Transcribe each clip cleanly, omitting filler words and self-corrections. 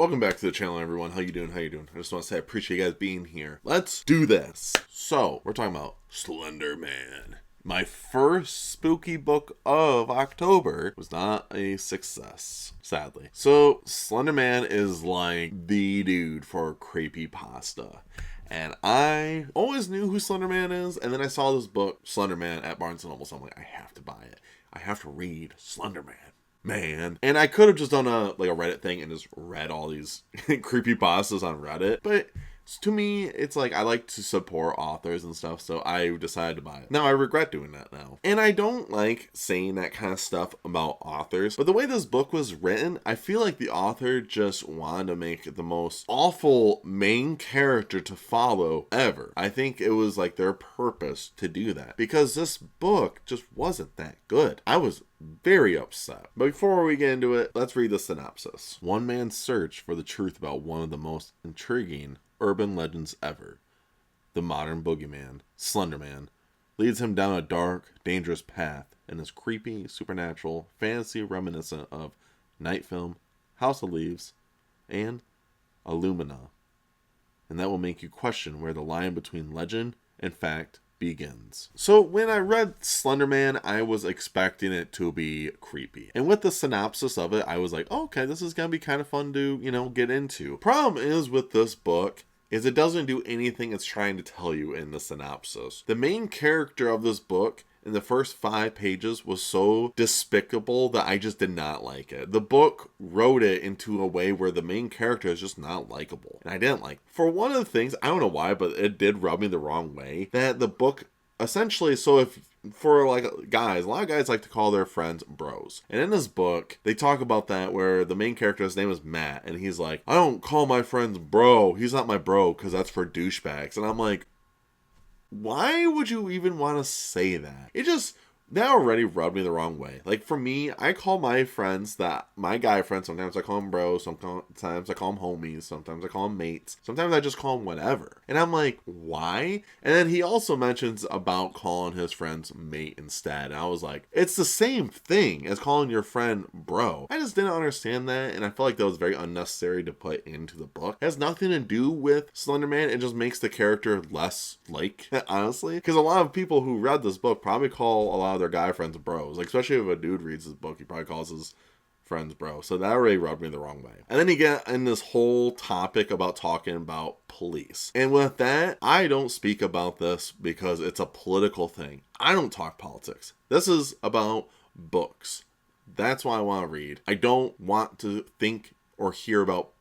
Welcome back to the channel, everyone. How you doing? I just want to say I appreciate you guys being here. Let's do this. So, we're talking about Slenderman. My first spooky book of October was not a success, sadly. So, Slenderman is like the dude for creepypasta. And I always knew who Slenderman is, and then I saw this book, Slenderman, at Barnes & Noble, so I'm like, I have to buy it. I have to read Slenderman. Man. And I could have just done a Reddit thing and just read all these creepypastas on Reddit, but to me, it's like I like to support authors and stuff, so I decided to buy it. Now, I regret doing that now. And I don't like saying that kind of stuff about authors, but the way this book was written, I feel like the author just wanted to make the most awful main character to follow ever. I think it was like their purpose to do that, because this book just wasn't that good. I was very upset. But before we get into it, let's read the synopsis. One man's search for the truth about one of the most intriguing urban legends ever, the modern boogeyman, Slenderman, leads him down a dark, dangerous path in his creepy, supernatural fantasy reminiscent of Night Film, House of Leaves, and Illumina. And that will make you question where the line between legend and fact begins. So when I read Slenderman, I was expecting it to be creepy. And with the synopsis of it, I was like, oh, okay, this is going to be kind of fun to, get into. Problem is with this book is it doesn't do anything it's trying to tell you in the synopsis. The main character of this book in the first 5 pages was so despicable that I just did not like it. The book wrote it into a way where the main character is just not likable. And I didn't like it. For one of the things, I don't know why, but it did rub me the wrong way, that the book essentially, for guys, a lot of guys like to call their friends bros. And in this book, they talk about that where the main character, his name is Matt, and he's like, I don't call my friends bro. He's not my bro because that's for douchebags. And I'm like, why would you even want to say that? That already rubbed me the wrong way. Like, for me, I call my friends my guy friends, sometimes I call them bros, sometimes I call them homies, sometimes I call them mates, sometimes I just call them whatever. And I'm like, why? And then he also mentions about calling his friends mate instead. And I was like, it's the same thing as calling your friend bro. I just didn't understand that, and I felt like that was very unnecessary to put into the book. It has nothing to do with Slenderman, it just makes the character less like, honestly. Because a lot of people who read this book probably call a lot of their guy friends bros. Like, especially if a dude reads this book, he probably calls his friends bro. So that already rubbed me the wrong way. And then you get in this whole topic about talking about police. And with that, I don't speak about this because it's a political thing. I don't talk politics. This is about books. That's why I want to read. I don't want to think or hear about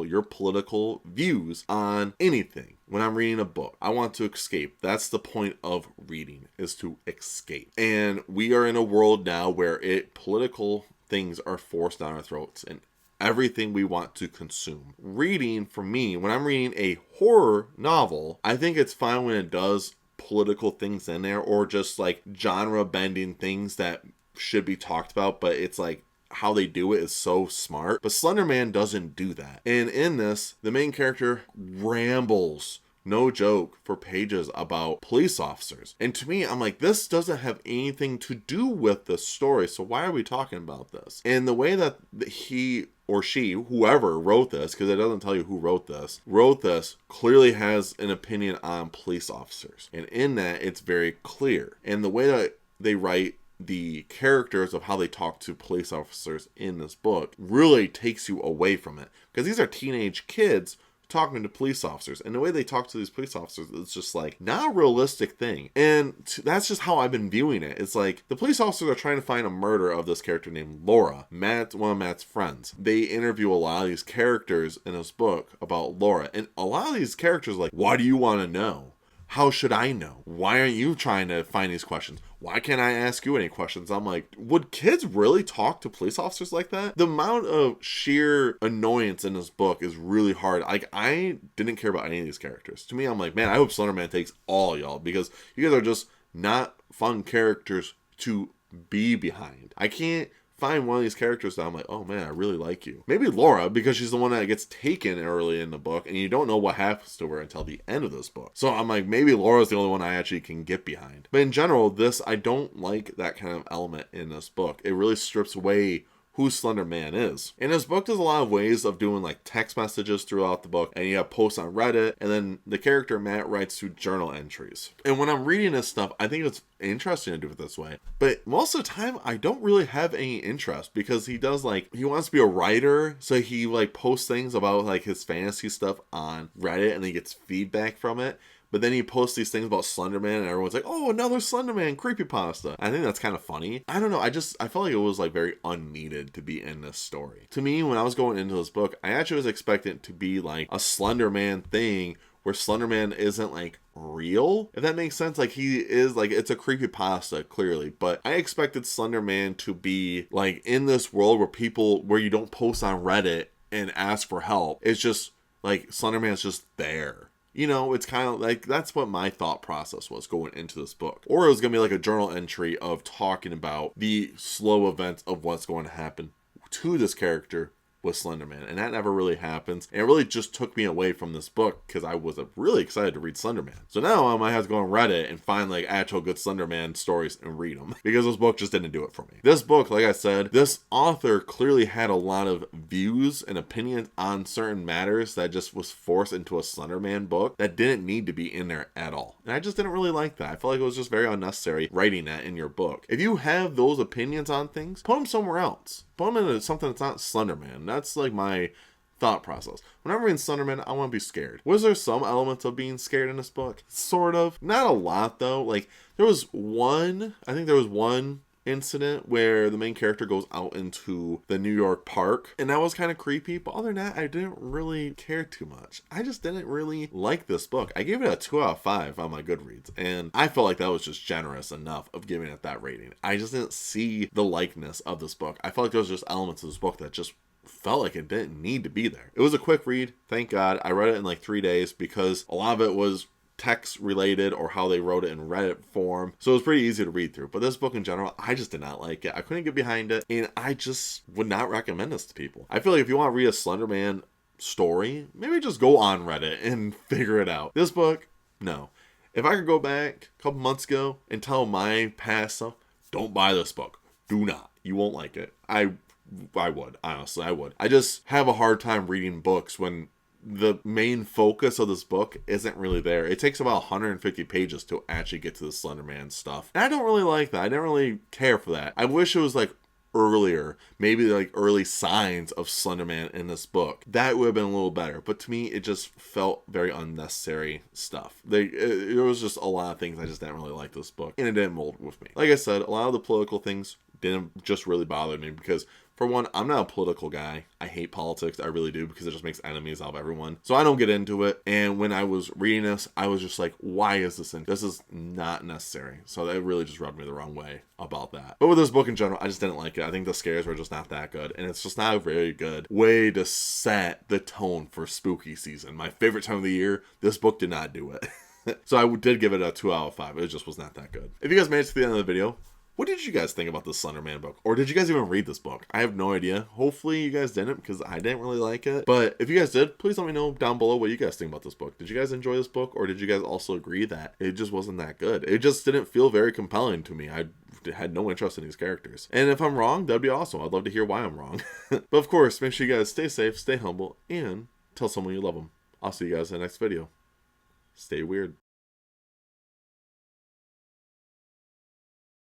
your political views on anything. When I'm reading a book, I want to escape. That's the point of reading, is to escape. And we are in a world now where political things are forced down our throats and everything we want to consume. Reading, for me, when I'm reading a horror novel, I think it's fine when it does political things in there or just like genre bending things that should be talked about, but it's like how they do it is so smart. But Slenderman doesn't do that. And in this, the main character rambles, no joke, for pages about police officers. And to me, I'm like, this doesn't have anything to do with the story, so why are we talking about this? And the way that he or she, whoever wrote this, because it doesn't tell you who wrote this, clearly has an opinion on police officers. And in that, it's very clear. And the way that they write the characters of how they talk to police officers in this book really takes you away from it, because these are teenage kids talking to police officers, and the way they talk to these police officers is just like not a realistic thing. And that's just how I've been viewing it. It's like the police officers are trying to find a murder of this character named Laura, one of Matt's friends. They interview a lot of these characters in this book about Laura, and a lot of these characters are like, why do you want to know? How should I know? Why aren't you trying to find these questions? Why can't I ask you any questions? I'm like, would kids really talk to police officers like that? The amount of sheer annoyance in this book is really hard. Like, I didn't care about any of these characters. To me, I'm like, man, I hope Slenderman takes all y'all, because you guys are just not fun characters to be behind. I can't find one of these characters that I'm like, oh man, I really like you. Maybe Laura, because she's the one that gets taken early in the book, and you don't know what happens to her until the end of this book. So I'm like, maybe Laura's the only one I actually can get behind. But in general, I don't like that kind of element in this book. It really strips away who Slender Man is. And this book does a lot of ways of doing like text messages throughout the book, and you have posts on Reddit, and then the character Matt writes through journal entries. And when I'm reading this stuff, I think it's interesting to do it this way. But most of the time, I don't really have any interest, because he does like, he wants to be a writer, so he like posts things about like his fantasy stuff on Reddit, and he gets feedback from it. But then he posts these things about Slenderman, and everyone's like, oh, another Slenderman creepypasta. I think that's kind of funny. I don't know. I felt like it was like very unneeded to be in this story. To me, when I was going into this book, I actually was expecting it to be like a Slenderman thing where Slenderman isn't like real, if that makes sense. Like, he is like, it's a creepypasta clearly, but I expected Slenderman to be like in this world where you don't post on Reddit and ask for help. It's just like Slenderman's just there. You know, it's kind of like, that's what my thought process was going into this book. Or it was going to be like a journal entry of talking about the slow events of what's going to happen to this character with Slenderman, and that never really happens. And it really just took me away from this book, because I was really excited to read Slenderman. So now I might have to go on Reddit and find like actual good Slenderman stories and read them, because this book just didn't do it for me. This book, like I said, this author clearly had a lot of views and opinions on certain matters that just was forced into a Slenderman book that didn't need to be in there at all. And I just didn't really like that. I felt like it was just very unnecessary writing that in your book. If you have those opinions on things, put them somewhere else. Put them into something that's not Slenderman. That's like my thought process. When I'm reading Slenderman, I want to be scared. Was there some elements of being scared in this book? Sort of. Not a lot, though. Like, I think there was one incident where the main character goes out into the New York park, and that was kind of creepy, but other than that, I didn't really care too much. I just didn't really like this book. I gave it a 2 out of 5 on my Goodreads, and I felt like that was just generous enough of giving it that rating. I just didn't see the likeness of this book. I felt like there was just elements of this book that just felt like it didn't need to be there. It was a quick read, thank God. I read it in like 3 days, because a lot of it was text related, or how they wrote it in Reddit form, so it was pretty easy to read through. But this book in general, I just did not like it. I couldn't get behind it, and I just would not recommend this to people. I feel like if you want to read a Slenderman story, maybe just go on Reddit and figure it out. This book, no. If I could go back a couple months ago and tell my past self, don't buy this book, do not, you won't like it, I would. Honestly, I would. I just have a hard time reading books when the main focus of this book isn't really there. It takes about 150 pages to actually get to the Slenderman stuff, and I don't really like that. I didn't really care for that. I wish it was like earlier, maybe like early signs of Slenderman in this book. That would have been a little better, but to me, it just felt very unnecessary stuff. There was just a lot of things I just didn't really like this book, and it didn't mold with me. Like I said, a lot of the political things didn't just really bother me, because for one, I'm not a political guy. I hate politics. I really do, because it just makes enemies out of everyone. So I don't get into it. And when I was reading this, I was just like, why is this in? This is not necessary. So that really just rubbed me the wrong way about that. But with this book in general, I just didn't like it. I think the scares were just not that good. And it's just not a very good way to set the tone for spooky season. My favorite time of the year, this book did not do it. So I did give it a 2 out of 5. It just was not that good. If you guys made it to the end of the video, what did you guys think about this Slenderman book? Or did you guys even read this book? I have no idea. Hopefully you guys didn't, because I didn't really like it. But if you guys did, please let me know down below what you guys think about this book. Did you guys enjoy this book? Or did you guys also agree that it just wasn't that good? It just didn't feel very compelling to me. I had no interest in these characters. And if I'm wrong, that'd be awesome. I'd love to hear why I'm wrong. But of course, make sure you guys stay safe, stay humble, and tell someone you love them. I'll see you guys in the next video. Stay weird.